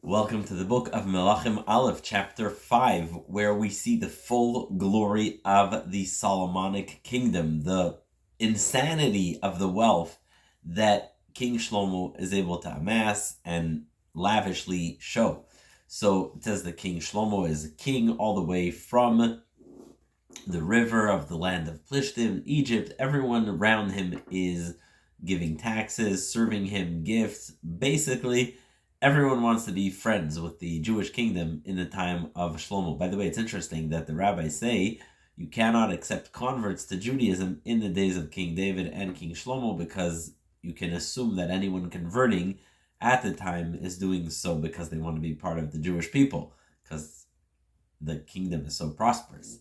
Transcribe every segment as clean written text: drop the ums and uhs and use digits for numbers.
Welcome to the book of Melachim Aleph, chapter 5, where we see the full glory of the Solomonic kingdom, the insanity of the wealth that King Shlomo is able to amass and lavishly show. So it says that King Shlomo is a king all the way from the river of the land of Plishtim, Egypt. Everyone around him is giving taxes, serving him gifts. Basically, everyone wants to be friends with the Jewish kingdom in the time of Shlomo. By the way, it's interesting that the rabbis say you cannot accept converts to Judaism in the days of King David and King Shlomo because you can assume that anyone converting at the time is doing so because they want to be part of the Jewish people, because the kingdom is so prosperous.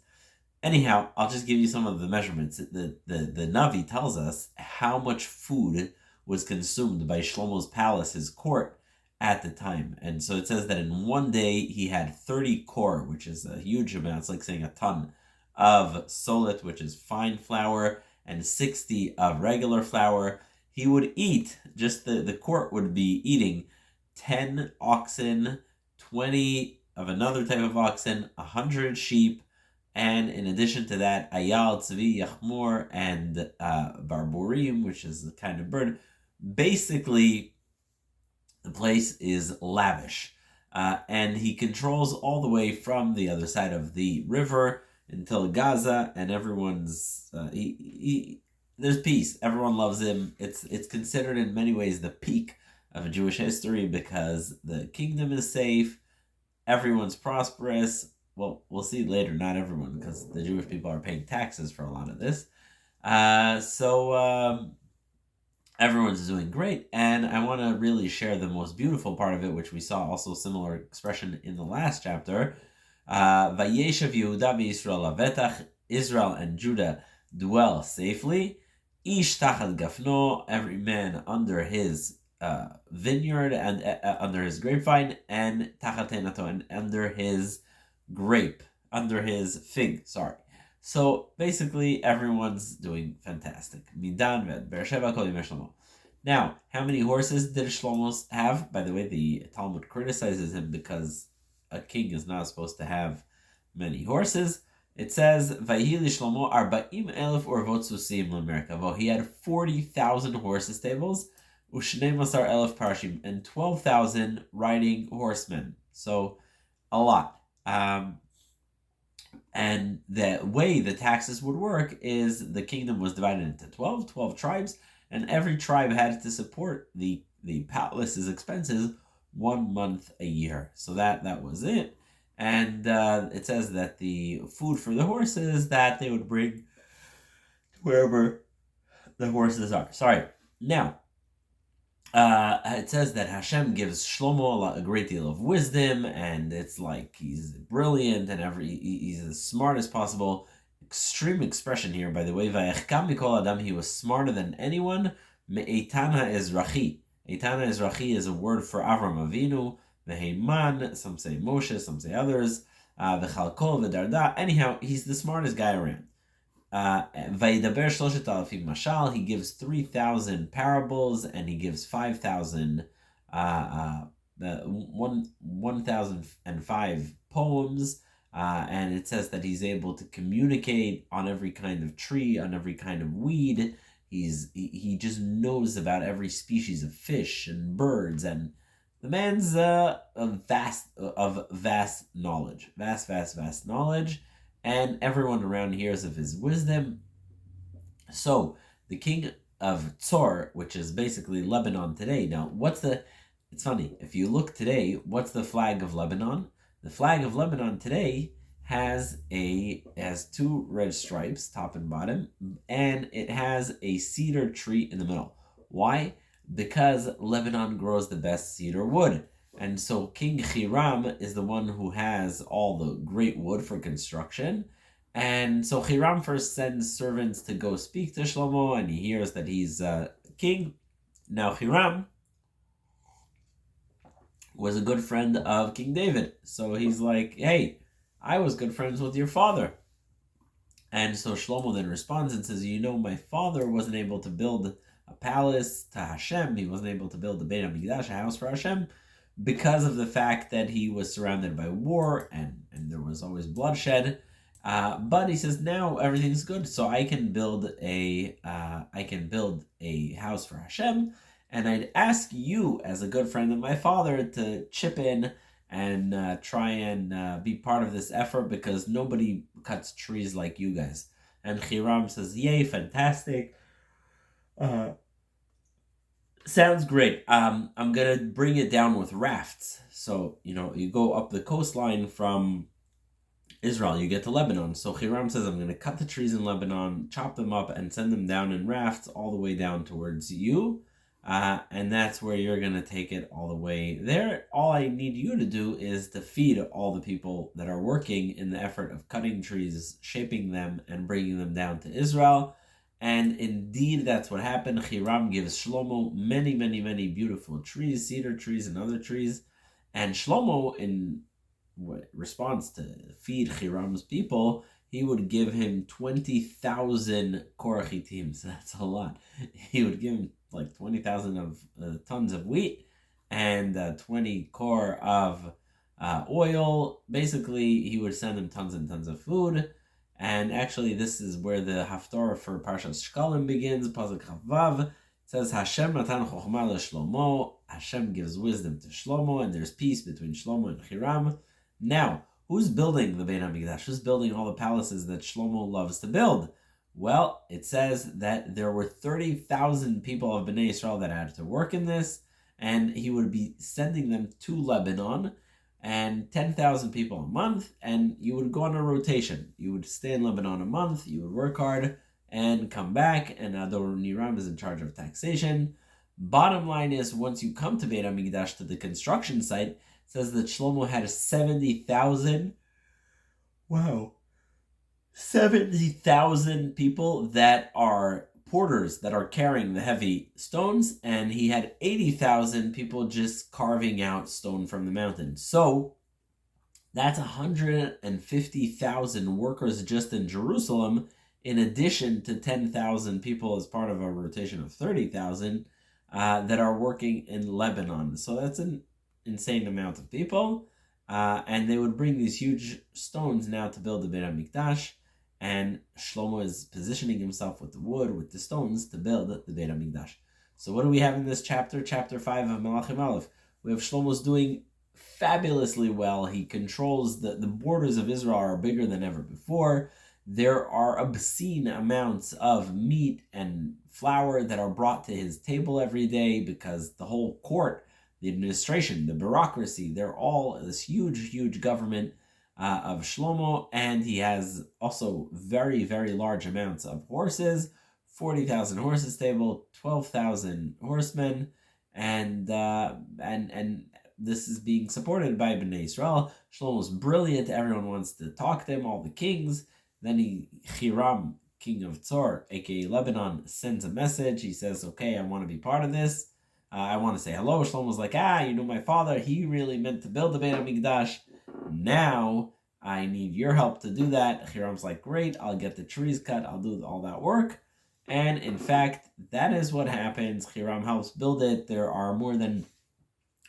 Anyhow, I'll just give you some of the measurements. The Navi tells us how much food was consumed by Shlomo's palace, his court, at the time. And so it says that in one day he had 30 kor, which is a huge amount. It's like saying a ton of solet, which is fine flour, and 60 of regular flour. He would eat, just the court would be eating 10 oxen, 20 of another type of oxen, 100 sheep, and in addition to that, ayal, tzvi, yachmor, and barborim, which is a kind of bird. Basically, the place is lavish. And he controls all the way from the other side of the river until Gaza, and everyone's... there's peace. Everyone loves him. It's considered in many ways the peak of Jewish history because the kingdom is safe, everyone's prosperous. Well, we'll see later, not everyone, because the Jewish people are paying taxes for a lot of this. So everyone's doing great, and I want to really share the most beautiful part of it, which we saw also similar expression in the last chapter. Vayeshev Yehuda v'Yisrael avetach, Israel and Judah dwell safely. Ish tachad gafno, every man under his vineyard and under his grapevine, and tachat tenato, and under his fig. So basically, everyone's doing fantastic. Now, how many horses did Shlomo have? By the way, the Talmud criticizes him because a king is not supposed to have many horses. It says, "Vayhi Shlomo 40,000 orvot susim l'merkavo." He had 40,000 horse stables, u12,000 parashim, and 12,000 riding horsemen. So, a lot. And the way the taxes would work is the kingdom was divided into 12 tribes, and every tribe had to support the palace's expenses 1 month a year. So that was it. And it says that the food for the horses that they would bring wherever the horses are. Now, it says that Hashem gives Shlomo a great deal of wisdom, and it's like he's brilliant and he's as smart as possible. Extreme expression here, by the way. Vayechkam mikol adam, he was smarter than anyone. Me'etana ezrachi. Eitana ezrachi is a word for Avram Avinu. Veheiman, some say Moshe, some say others. Vechalkol, v'darda. Anyhow, he's the smartest guy around. Vayidaber 3,000 mashal, he gives 3,000 parables, and he gives 5,000 1,005 poems, and it says that he's able to communicate on every kind of tree, on every kind of weed. He just knows about every species of fish and birds, and the man's vast knowledge, vast knowledge. And everyone around hears of his wisdom. So, the king of Tzor, which is basically Lebanon today. Now, it's funny, if you look today, what's the flag of Lebanon? The flag of Lebanon today has 2 red stripes, top and bottom, and it has a cedar tree in the middle. Why? Because Lebanon grows the best cedar wood. And so King Hiram is the one who has all the great wood for construction. And so Hiram first sends servants to go speak to Shlomo, and he hears that he's king. Now Hiram was a good friend of King David. So he's like, hey, I was good friends with your father. And so Shlomo then responds and says, my father wasn't able to build a palace to Hashem. He wasn't able to build the Beit HaMikdash, a house for Hashem, because of the fact that he was surrounded by war and there was always bloodshed. But he says now everything's good, so I can build a house for Hashem, and I'd ask you, as a good friend of my father, to chip in and try and be part of this effort because nobody cuts trees like you guys. And Hiram says, "Yay, fantastic! Sounds great. I'm gonna bring it down with rafts. So you go up the coastline from Israel, you get to Lebanon. So Hiram says, I'm gonna cut the trees in Lebanon, chop them up, and send them down in rafts all the way down towards you, and that's where you're gonna take it all the way there. All I need you to do is to feed all the people that are working in the effort of cutting trees, shaping them, and bringing them down to Israel." And indeed, that's what happened. Hiram gives Shlomo many, many, many beautiful trees, cedar trees and other trees. And Shlomo, in response to feed Hiram's people, he would give him 20,000 korachitim. So that's a lot. He would give him like 20,000 of tons of wheat and 20 kor of oil. Basically, he would send him tons and tons of food. And actually, this is where the Haftorah for Parshas Shkalim begins. Pasuk Chavav. It says, Hashem natan chokhmah leShlomo. Hashem gives wisdom to Shlomo, and there's peace between Shlomo and Hiram. Now, who's building the Beit HaMikdash? Who's building all the palaces that Shlomo loves to build? Well, it says that there were 30,000 people of Bnei Israel that had to work in this, and he would be sending them to Lebanon, and 10,000 people a month, and you would go on a rotation. You would stay in Lebanon a month, you would work hard, and come back, and Adoniram is in charge of taxation. Bottom line is, once you come to Beit HaMikdash, to the construction site, it says that Shlomo had 70,000, 70,000 people that are porters that are carrying the heavy stones, and he had 80,000 people just carving out stone from the mountain. So that's 150,000 workers just in Jerusalem, in addition to 10,000 people as part of a rotation of 30,000 that are working in Lebanon. So that's an insane amount of people. And they would bring these huge stones now to build the Beit HaMikdash. And Shlomo is positioning himself with the wood, with the stones, to build the Beit HaMikdash. So what do we have in this chapter? Chapter 5 of Melachim Aleph. We have Shlomo's doing fabulously well. He controls the borders of Israel are bigger than ever before. There are obscene amounts of meat and flour that are brought to his table every day because the whole court, the administration, the bureaucracy, they're all this huge, huge government of Shlomo, and he has also very, very large amounts of horses, 40,000 horses stable, 12,000 horsemen, and this is being supported by Bnei Israel. Shlomo's brilliant. Everyone wants to talk to him, all the kings. Then Hiram, king of Tzor, aka Lebanon, sends a message. He says, okay, I want to be part of this. I want to say hello. Shlomo's like, my father, he really meant to build the Beit HaMikdash. Now I need your help to do that. Hiram's like, great, I'll get the trees cut, I'll do all that work. And in fact, that is what happens. Hiram helps build it. There are more than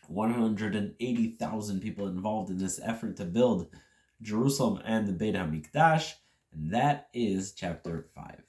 180,000 people involved in this effort to build Jerusalem and the Beit HaMikdash. And that is chapter 5.